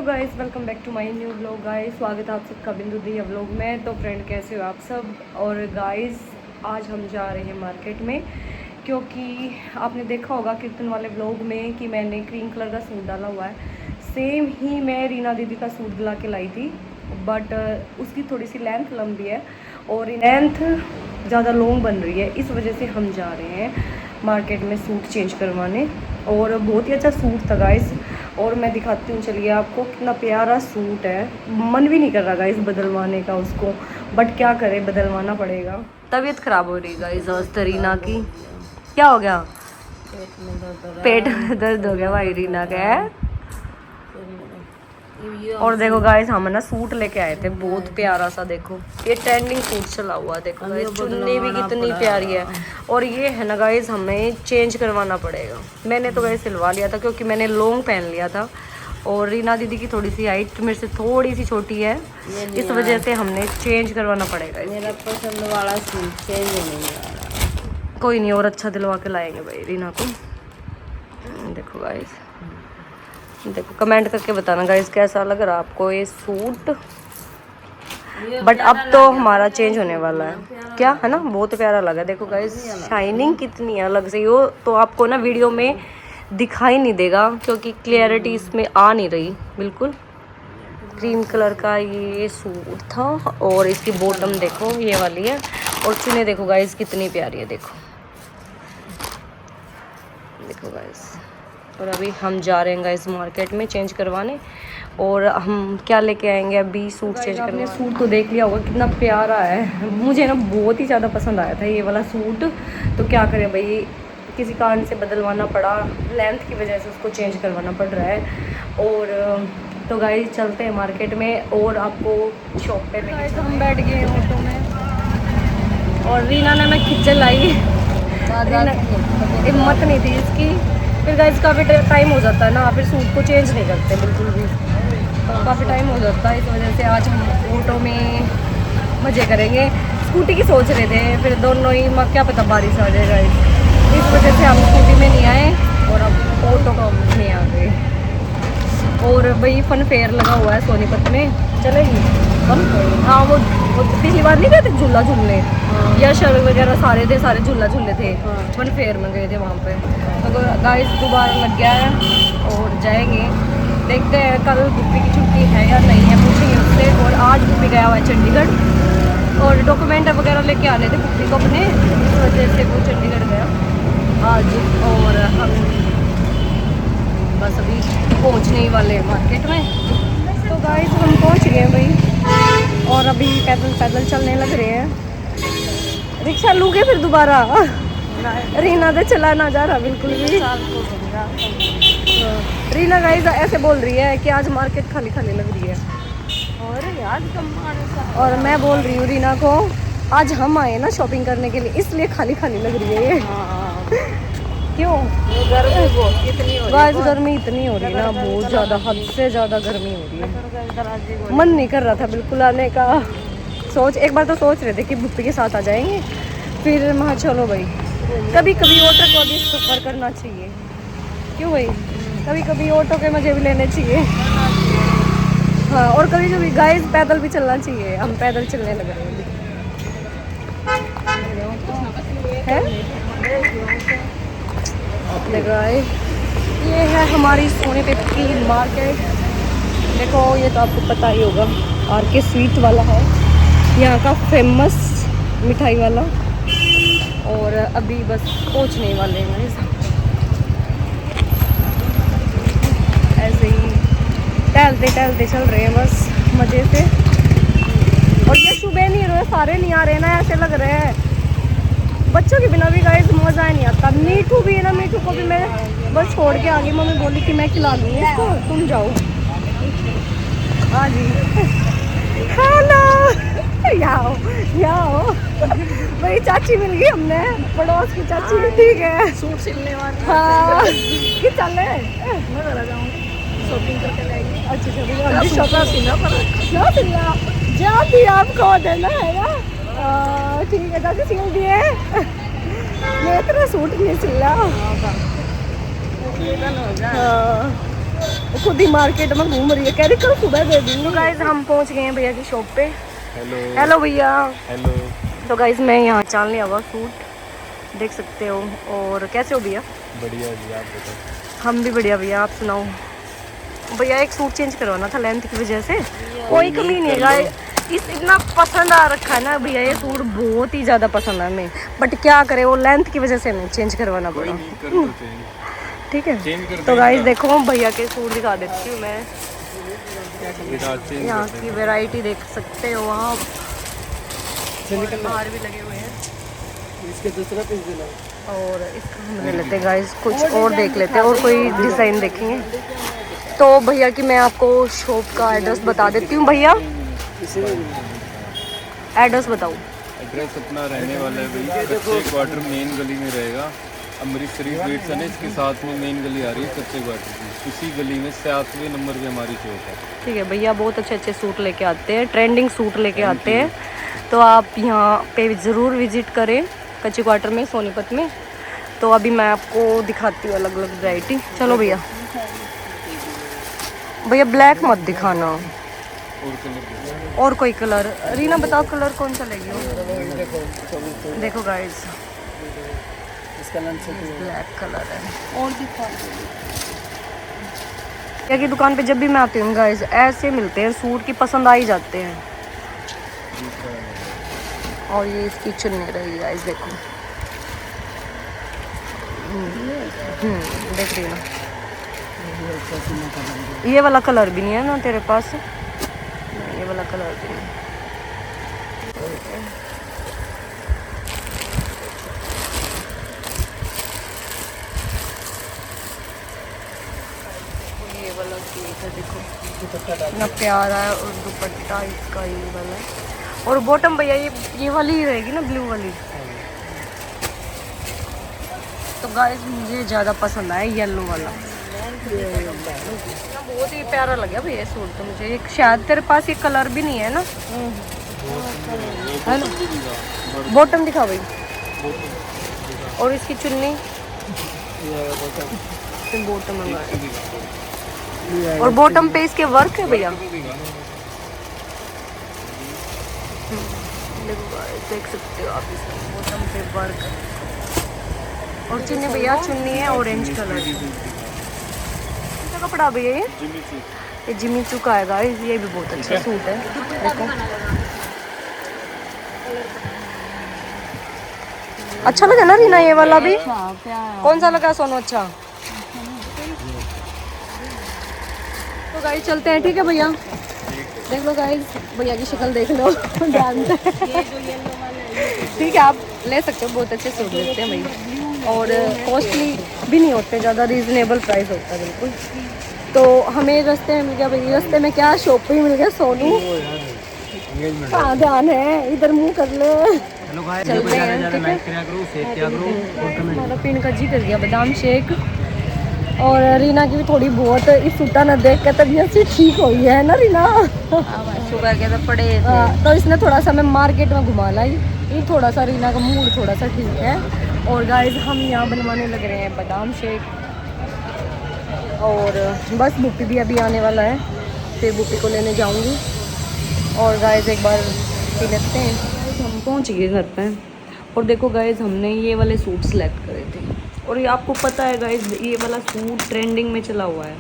Guys, welcome back to my new vlog. Guys, स्वागत है आप सबका बिंदु दिया व्लॉग में। तो फ्रेंड, कैसे हो आप सब। और गाइस, आज हम जा रहे हैं मार्केट में, क्योंकि आपने देखा होगा कीर्तन वाले व्लॉग में कि मैंने क्रीम कलर का सूट डाला हुआ है। सेम ही मैं रीना दीदी का सूट दिला के लाई थी, बट उसकी थोड़ी सी लेंथ लंबी है और लेंथ ज़्यादा लॉन्ग बन रही है। इस वजह से हम जा रहे हैं मार्केट में सूट चेंज करवाने। और बहुत ही अच्छा सूट था गाइस, और मैं दिखाती हूँ, चलिए आपको। कितना प्यारा सूट है, मन भी नहीं कर रहा गाइस बदलवाने का उसको, बट क्या करें, बदलवाना पड़ेगा। तबीयत खराब हो रही गाइस आज रीना की। क्या हो गया? पेट में दर्द हो गया भाई रीना का है। और देखो गाइस, हम ना सूट लेके आए थे बहुत प्यारा सा। देखो ये ट्रेंडिंग सूट चला हुआ, देखो गाइस, चुन्नी भी कितनी प्यारी है। और ये है ना गाइस, हमें चेंज करवाना पड़ेगा। मैंने तो गाइस सिलवा लिया था, क्योंकि मैंने लॉन्ग पहन लिया था, और रीना दीदी की थोड़ी सी हाइट मेरे से थोड़ी सी छोटी है, इस वजह से हमने चेंज करवाना पड़ेगा। मेरा पसंद वाला सूट चेंज होने वाला। कोई नहीं, और अच्छा दिलवा के लाएंगे भाई रीना को। देखो गाइस, देखो कमेंट करके बताना गाइस कैसा लग रहा आपको ये सूट। बट अब तो हमारा चेंज होने वाला है, क्या है ना, बहुत प्यारा लगा। देखो गाइस, शाइनिंग कितनी अलग से हो, तो आपको ना वीडियो में दिखाई नहीं देगा, क्योंकि क्लियरिटी इसमें आ नहीं रही बिल्कुल। क्रीम कलर का ये सूट था, और इसकी बॉटम देखो ये वाली है, और चुने देखो गाइस कितनी प्यारी है। देखो देखो गाइस, और अभी हम जा रहे हैं गाइस मार्केट में चेंज करवाने। और हम क्या लेके आएंगे अभी सूट चेंज करने। आपने सूट तो देख लिया होगा कितना प्यारा है, मुझे ना बहुत ही ज़्यादा पसंद आया था ये वाला सूट। तो क्या करें भाई, किसी कारण से बदलवाना पड़ा, लेंथ की वजह से उसको चेंज करवाना पड़ रहा है। और तो गाइस चलते हैं मार्केट में, और आपको शॉप पे लेके। तो हम बैठ गए ऑटो में, और रीना ने मैं खिंचल लाई, हिम्मत नहीं थी इसकी। फिर गाइस काफ़ी टाइम हो जाता है ना, फिर सूट को चेंज नहीं करते बिल्कुल भी, तो काफ़ी टाइम हो जाता है। इस वजह से आज हम ऑटो में मज़े करेंगे। स्कूटी की सोच रहे थे, फिर दोनों ही क्या पता बारिश आ जाए गाइस, इस वजह से हम स्कूटी में नहीं आए और अब ऑटो में आ गए। और भाई फन फेयर लगा हुआ है सोनीपत में, चलेगी फन फेयर। हाँ, वो पिछली बार नहीं गए थे झूला झूलने, या शर वगैरह सारे थे, सारे झूला झूले थे, फन फेयर में गए थे वहाँ पे। तो गाइस दोबारा लग गया है, और जाएंगे, देखते हैं कल गुप्पी की छुट्टी है या नहीं है, पूछेंगे उससे। और आज गुप्पी गया हुआ है चंडीगढ़, और डॉक्यूमेंट वगैरह लेके आने थे गुप्पी को अपने, इस वजह से वो चंडीगढ़ गया आज। और हम बस अभी पहुंचने ही वाले हैं मार्केट में। तो गाइस हम पहुंच गए भाई, और अभी पैदल पैदल चलने लग रहे हैं। रिक्शा लूँगे फिर दोबारा, रीना तो चला ना जा रहा बिल्कुल भी। रीना गाइस ऐसे बोल रही है कि आज मार्केट खाली खाली लग रही है, और मैं बोल रही हूँ रीना को, आज हम आए ना शॉपिंग करने के लिए, इसलिए खाली खाली लग रही है ये। क्यों? गाइस गर्मी इतनी हो रही है ना, बहुत ज़्यादा, हद से ज़्यादा गर्मी हो रही है। मन नहीं कर रहा था बिल्कुल आने का। एक बार तो सोच रहे थे कि बुप्पी के साथ आ जाएंगे, फिर मैं चलो भाई, कभी कभी ऑटो को भी सफ़र करना चाहिए। क्यों भाई, कभी कभी ऑटो के मज़े भी लेने चाहिए। हाँ, और कभी कभी गाइस पैदल भी चलना चाहिए। हम पैदल चलने लग रहे हैं। गाइस ये है हमारी सोनीपत की मार्केट। देखो ये तो आपको पता ही होगा, RK स्वीट वाला है यहाँ का फेमस मिठाई वाला। और अभी बस पहुँचने वाले हैं, ऐसे ही टहलते टहलते चल रहे हैं बस मज़े से। और ये सुबह नहीं रहे, सारे नहीं आ रहे ना, ऐसे लग रहे हैं। बच्चों के बिना भी गाइस मज़ा नहीं आता। मीठू भी है ना, मीठू को भी मैं बस छोड़ के आ गई। मम्मी बोली कि मैं खिला दूँगी इसको, तुम जाओ। हाँ जी, हेलो, याओ याओ भाई, चाची मिल गई हमने, पड़ोस की चाची। ठीक है, सूट सिलने वाली। हाँ कि चले, मैं चला जाऊँगी शॉपिंग करके लाएंगे। अच्छा शॉपिंग सिलना जाती आपको देना है ना। ठीक है, दादी सिल दिए। मैं इतना सूट नहीं सिला। हाँ खुद ही मार्केट में घूम रही है, कह रही कल सुबह दे दूँगी। तो गाइस हम पहुंच गए हैं भैया की शॉप पे। हेलो हेलो भैया। हेलो। तो गाइस मैं यहाँ चाल लिया हुआ सूट देख सकते हो। और कैसे हो भैया? बढ़िया जी, आप बताओ। हम भी बढ़िया भैया, आप सुनाओ। भैया एक सूट चेंज करवाना था लेंथ की वजह से। कोई कमी नहीं है गाइस, इस इतना पसंद आ रखा है ना भैया, ये सूट बहुत ही ज़्यादा पसंद है हमें, बट क्या करें वो लेंथ की वजह से हमें चेंज करवाना कोई पड़ा। नहीं, कर दो चेंज। ठीक है चेंज कर तो गाइस देंगे। देखो भैया के सूट दिखा देती हूँ मैं। दिखा, चेंज यहाँ कर की देंगे। वैरायटी देख सकते हो आप, बाहर भी लगे हुए हैं। इसके दूसरा पीस देना। और इसका हम ले लेते हैं गाइस, कुछ और देख लेते हैं और कोई डिज़ाइन देखेंगे। तो भैया की मैं आपको शॉप का एड्रेस बता देती हूँ। भैया एड्रेस बताओ। एड्रेस अपना रहने वाला है भाई, कच्चे क्वार्टर मेन गली में रहेगा। अमृत शरीफ स्वीट्स है ना, इसके साथ में मेन गली आ रही है कच्चे क्वार्टर की, उसी गली में 7वें नंबर पे हमारी शॉप है। ठीक है भैया, बहुत अच्छे अच्छे सूट लेके आते हैं, ट्रेंडिंग सूट लेके आते हैं। तो आप यहाँ पे ज़रूर विजिट करें कच्चे क्वार्टर में, सोनीपत में। तो अभी मैं आपको दिखाती हूँ अलग अलग वैरायटी। चलो भैया। भैया ब्लैक मत दिखाना, और कलर और कोई कलर। रीना बताओ कलर कौन सा लेगी? देखो गाइस इसका नाम से ब्लैक कलर है। और दिखा। भैया की दुकान पे जब भी मैं आती हूँ गाइस ऐसे मिलते हैं सूट की, पसंद आ ही जाते हैं। और ये इसकी चुन्नी रही गाइस, देखो। देख रही ना, ये वाला कलर भी नहीं है ना तेरे पास? नहीं, ये वाला कलर भी नहीं। ये वाला केक है, देखो कितना प्यारा है। और दुपट्टा इसका ये वाला है। और बॉटम भैया ये वाली ही रहेगी ना, ब्लू वाली। तो गाइस मुझे ज़्यादा पसंद आया येलो वाला, बहुत ही प्यारा लगा भैया ये सूट। तो मुझे एक शायद तेरे पास ये कलर भी नहीं है ना, है ना? बॉटम दिखा भाई। और इसकी चुन्नी बॉटम है। और बॉटम पे इसके वर्क है भैया, देख सकते हो आप, इसमें बॉटम पे वर्क। और चुन्नी भैया, चुन्नी है ऑरेंज कलर की। क्या कपड़ा भैया ये जिमी चू का है गाइस, ये भी बहुत अच्छा सूट है। देखो अच्छा लगा ना रीना ये वाला भी? कौन सा लगा सोनू? अच्छा तो गाइस चलते हैं, ठीक है भैया? देख लो गाइस, भैया की शक्ल देख लो ध्यान से। ठीक है आप ले सकते हो, बहुत अच्छे सूट मिलते हैं भैया। और कॉस्टली भी नहीं होते, ज़्यादा रीजनेबल प्राइस होता है बिल्कुल। तो हमें रास्ते में मिल गया भैया, रास्ते में क्या शॉप पे ही मिल गया। सोनू कहाँ ध्यान है, इधर मुँह कर ले। चलते हैं, ठीक है? हमारा पीने का जी कर गया बादाम शेक। और रीना की भी थोड़ी बहुत इस सूटा न देख के तबीयत से ठीक हुई है ना रीना? सुबह के तो पड़े तो इसने थोड़ा सा मैं मार्केट में घुमा लाई, ये थोड़ा सा रीना का मूड थोड़ा सा ठीक है। और गाइस हम यहाँ बनवाने लग रहे हैं बादाम शेक। और बस बुप्पी भी अभी आने वाला है, फिर बुप्पी को लेने जाऊँगी। और गाइस एक बार पी लेते हैं। हम पहुँच गए घर पे। और देखो गाइस हमने ये वाले सूट सेलेक्ट करे थे। और ये आपको पता है गाइस, ये वाला सूट ट्रेंडिंग में चला हुआ है।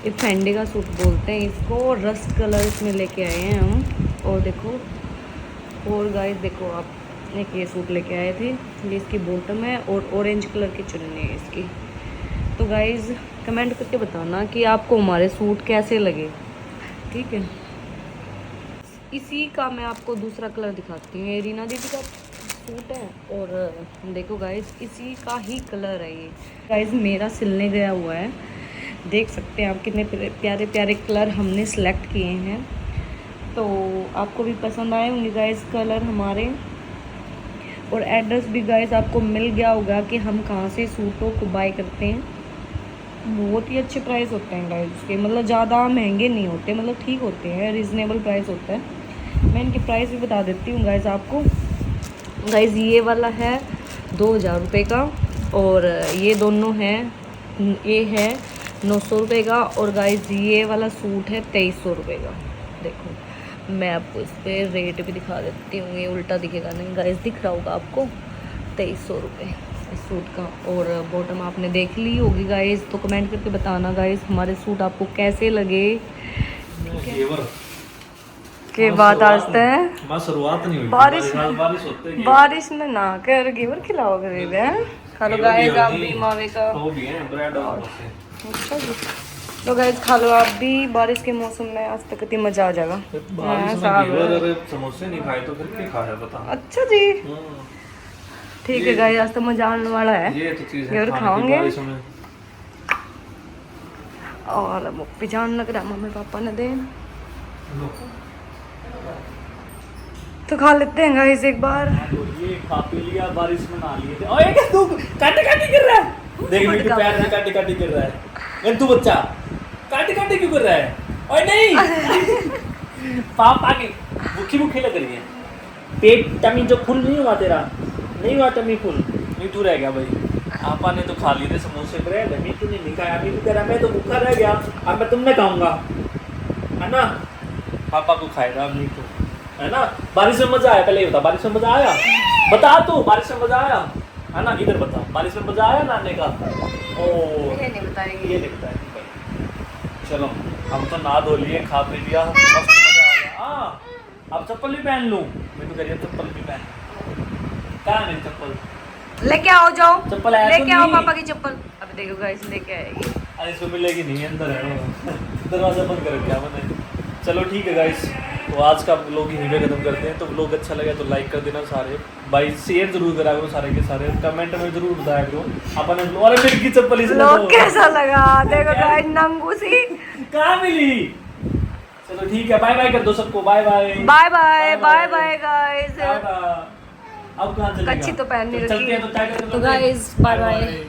ये फेंडे का सूट बोलते हैं इसको, रस्ट कलर इसमें लेके आए हैं हम। और देखो, और गाइस देखो आप, एक ये सूट लेके आए थे, ये इसकी बॉटम है और ऑरेंज कलर की चुन्नी है इसकी। तो गाइस कमेंट करके बताना कि आपको हमारे सूट कैसे लगे, ठीक है? इसी का मैं आपको दूसरा कलर दिखाती हूँ। ये रीना दीदी का सूट है और देखो गाइस इसी का ही कलर है ये। गाइस मेरा सिलने गया हुआ है, देख सकते हैं आप कितने प्यारे प्यारे कलर हमने सेलेक्ट किए हैं। तो आपको भी पसंद आए होंगे गाइस कलर हमारे। और एड्रेस भी गाइस आपको मिल गया होगा कि हम कहाँ से सूटों को बाय करते हैं। बहुत ही अच्छे प्राइस होते हैं गाइस उसके, मतलब ज़्यादा महंगे नहीं होते, मतलब ठीक होते हैं, रीज़नेबल प्राइस होता है। मैं इनकी प्राइस भी बता देती हूँ गाइस आपको। गाइस ये वाला है 2000 रुपये का, और ये दोनों हैं, ये है 900 रुपये का। और गाइस ये वाला सूट है 2300 रुपये का। देखो मैं आपको इस पर रेट भी दिखा देती हूँ, ये उल्टा दिखेगा नहीं गाइस, दिख रहा होगा आपको 2300 रुपये इस सूट का। और बॉटम आपने देख ली होगी गाइस, तो कमेंट करके बताना गाइस हमारे सूट आपको कैसे लगे। के बाद आते हैं शुरुआत नहीं हुई, बारिश होते बारिश में ना कर घेवर खिलाओ गरीब है। खा लो गाइस आप भी मावे का। वो भी है ब्रेड और अच्छा जी, तो गाइस खा लो आप भी। बारिश के मौसम में आज तक इतनी मजा आ जाएगा। बारिश में घेवर और समोसे नहीं खाए तो फिर क्या खाया बता। अच्छा जी ठीक है गाइस, आज तो मजा आने वाला है। ये तो चीज है घेवर खाने की खाओगे बारिश में। और मुक्की जान लग रहा मम्मी पापा ने दे, तो खा लेते हैं गाइस एक बार। ये खा पी लिया, बारिश में नहा लिए थे। ओए क्या तू काटे काटे गिर रहा है, देख मेरे पैर में काटे काटे गिर रहा है। तू बच्चा काटे काटे क्यों गिर रहा है? ओए नहीं पाप आगे भूखी भूखी लग रही है। पेट टमी जो फुल नहीं हुआ तेरा, नहीं हुआ टमी फुल, मीठू रह गया भाई। आपा ने तो खा लिए थे समोसे ब्रेड, मीठू ने नहीं खाया। मीठू कह रहा मैं तो भूखा रह गया, अब मैं तुमने खाऊंगा, है ना। पापा को खाएगा मीठू, है ना। बारिश में मजा आया, पहले ये बता बारिश में मजा आया, बता तू बारिश में मजा आया, है ना। इधर बता बारिश में मजा आया नहाने का। ओ ये नहीं बताएंगे, ये नहीं बताएंगे। चलो हम तो नहा धो लिए, खा पी लिया, मस्त मजा आ गया। हाँ अब चप्पल भी पहन लूँ, मैं तो करिए चप्पल भी पहन। कहाँ है मेरी चप्पल? लेके आओ, जाओ चप्पल है तो लेके आओ नहीं। पापा की चप्पल। अब देखो गाइस लेके आएगी। अरे इसको मिलेगी नहीं, अंदर है वो। दरवाजा बंद कर क्या मैंने। चलो ठीक है गाइस, तो आज का व्लॉग यहीं पे खत्म करते हैं। तो व्लॉग अच्छा लगा तो लाइक कर देना सारे भाई, शेयर जरूर करा करो सारे के सारे, कमेंट में जरूर बताया करो अपने। अरे मेरी की चप्पल इस लोग कैसा लगा देखो गाइस, नंगू सी कहाँ मिली। चलो ठीक है, बाय बाय कर दो सबको, bye bye bye bye bye bye guys. अब कहाँ चलेगा? कच्ची तो पहन नहीं चलते रखी हैं तो टाइगर तो गाइस बाय बाय।